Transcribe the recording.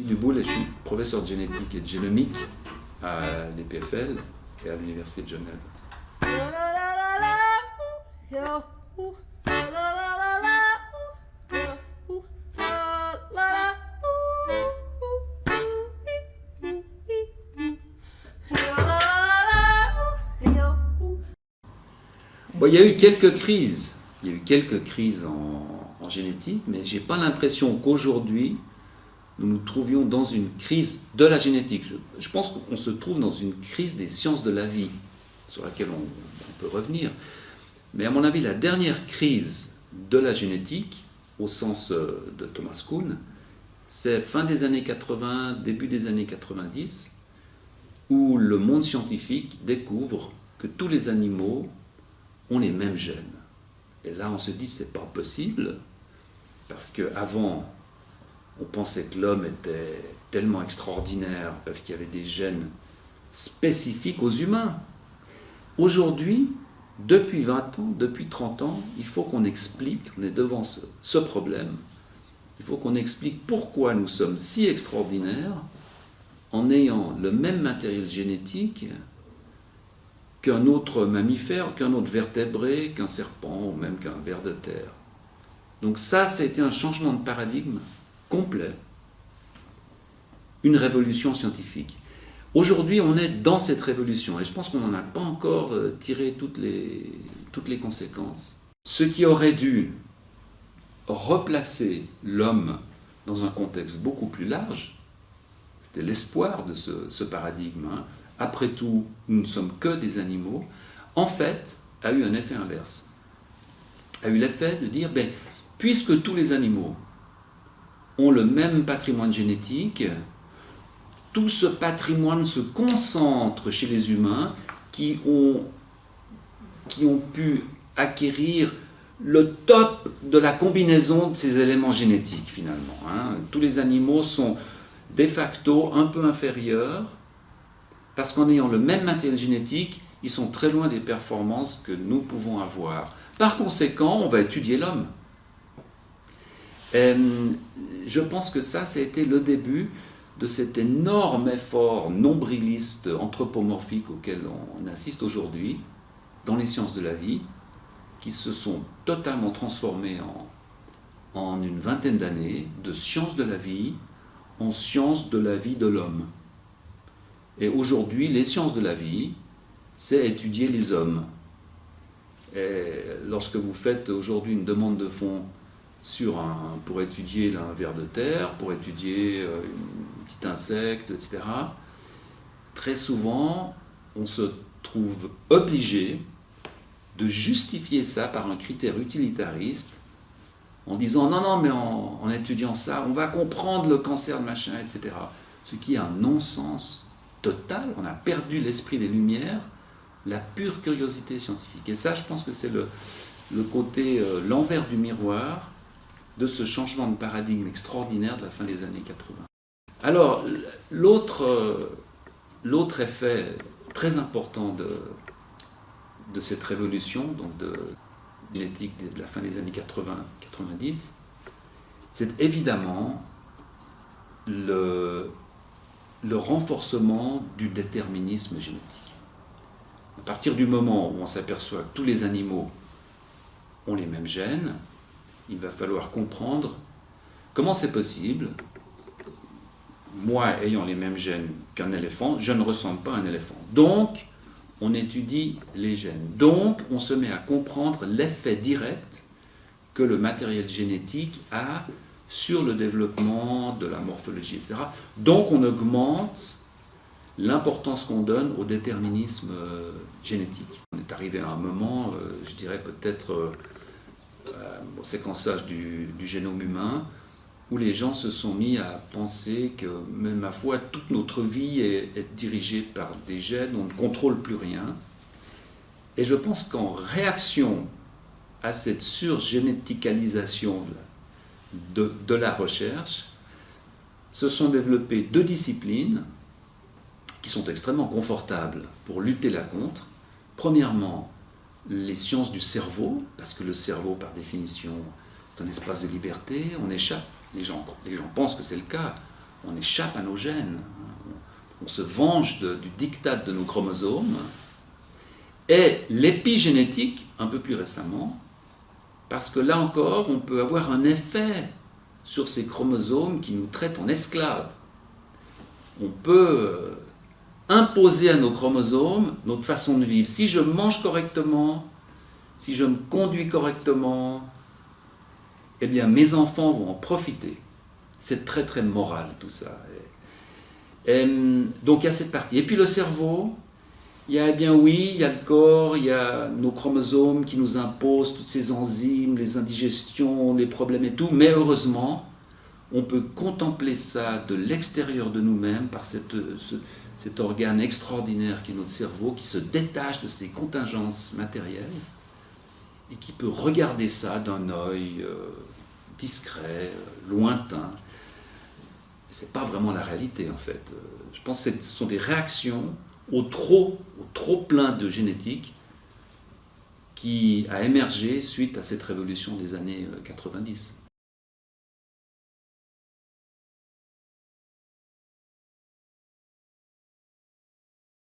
Duboul et je suis professeur de génétique et de génomique à l'EPFL et à l'Université de Genève. Bon, il y a eu quelques crises. Il y a eu quelques crises en génétique, mais je n'ai pas l'impression qu'aujourd'hui, nous nous trouvions dans une crise de la génétique. Je pense qu'on se trouve dans une crise des sciences de la vie, sur laquelle on peut revenir. Mais à mon avis, la dernière crise de la génétique, au sens de Thomas Kuhn, c'est fin des années 80, début des années 90, où le monde scientifique découvre que tous les animaux ont les mêmes gènes. Et là, on se dit, c'est pas possible, parce qu'avant, on pensait que l'homme était tellement extraordinaire parce qu'il y avait des gènes spécifiques aux humains. Aujourd'hui, depuis 20 ans, depuis 30 ans, il faut qu'on explique, on est devant ce problème, il faut qu'on explique pourquoi nous sommes si extraordinaires en ayant le même matériel génétique qu'un autre mammifère, qu'un autre vertébré, qu'un serpent ou même qu'un ver de terre. Donc ça a été un changement de paradigme complet, une révolution scientifique. Aujourd'hui, on est dans cette révolution et je pense qu'on n'en a pas encore tiré toutes les conséquences. Ce qui aurait dû replacer l'homme dans un contexte beaucoup plus large, c'était l'espoir de ce paradigme. Après tout, nous ne sommes que des animaux, en fait, a eu un effet inverse. A eu l'effet de dire, puisque tous les animaux ont le même patrimoine génétique, tout ce patrimoine se concentre chez les humains qui ont pu acquérir le top de la combinaison de ces éléments génétiques finalement. Tous les animaux sont de facto un peu inférieurs parce qu'en ayant le même matériel génétique, ils sont très loin des performances que nous pouvons avoir. Par conséquent, on va étudier l'homme. Je pense que ça a été le début de cet énorme effort nombriliste, anthropomorphique auquel on assiste aujourd'hui dans les sciences de la vie, qui se sont totalement transformées en une vingtaine d'années de sciences de la vie en sciences de la vie de l'homme. Et aujourd'hui, les sciences de la vie, c'est étudier les hommes. Et lorsque vous faites aujourd'hui une demande de fonds pour étudier un ver de terre, pour étudier un petit insecte, etc., très souvent, on se trouve obligé de justifier ça par un critère utilitariste en disant non, mais en étudiant ça, on va comprendre le cancer de machin, etc. Ce qui est un non-sens total. On a perdu l'esprit des Lumières, la pure curiosité scientifique. Et ça, je pense que c'est le côté, l'envers du miroir de ce changement de paradigme extraordinaire de la fin des années 80. Alors, l'autre effet très important de cette révolution, donc de génétique de la fin des années 80-90, c'est évidemment le renforcement du déterminisme génétique. À partir du moment où on s'aperçoit que tous les animaux ont les mêmes gènes, il va falloir comprendre comment c'est possible. Moi, ayant les mêmes gènes qu'un éléphant, je ne ressemble pas à un éléphant. Donc, on étudie les gènes. Donc, on se met à comprendre l'effet direct que le matériel génétique a sur le développement de la morphologie, etc. Donc, on augmente l'importance qu'on donne au déterminisme génétique. On est arrivé à un moment, je dirais peut-être au séquençage du génome humain, où les gens se sont mis à penser que, même ma foi, toute notre vie est dirigée par des gènes, on ne contrôle plus rien. Et je pense qu'en réaction à cette surgénéticalisation de la recherche, se sont développées deux disciplines qui sont extrêmement confortables pour lutter là contre. Premièrement, les sciences du cerveau, parce que le cerveau, par définition, c'est un espace de liberté, on échappe. Les gens pensent que c'est le cas. on échappe à nos gènes, on se venge du diktat de nos chromosomes, et l'épigénétique, un peu plus récemment, parce que là encore, on peut avoir un effet sur ces chromosomes qui nous traitent en esclaves. On peut imposer à nos chromosomes notre façon de vivre. Si je mange correctement, si je me conduis correctement, eh bien mes enfants vont en profiter. C'est très très moral tout ça. Donc il y a cette partie. Et puis le cerveau, il y a, eh bien oui, il y a le corps, il y a nos chromosomes qui nous imposent toutes ces enzymes, les indigestions, les problèmes et tout, mais heureusement, on peut contempler ça de l'extérieur de nous-mêmes par cet organe extraordinaire qui est notre cerveau, qui se détache de ces contingences matérielles et qui peut regarder ça d'un œil discret, lointain. C'est pas vraiment la réalité en fait. Je pense que ce sont des réactions au trop plein de génétique qui a émergé suite à cette révolution des années 90.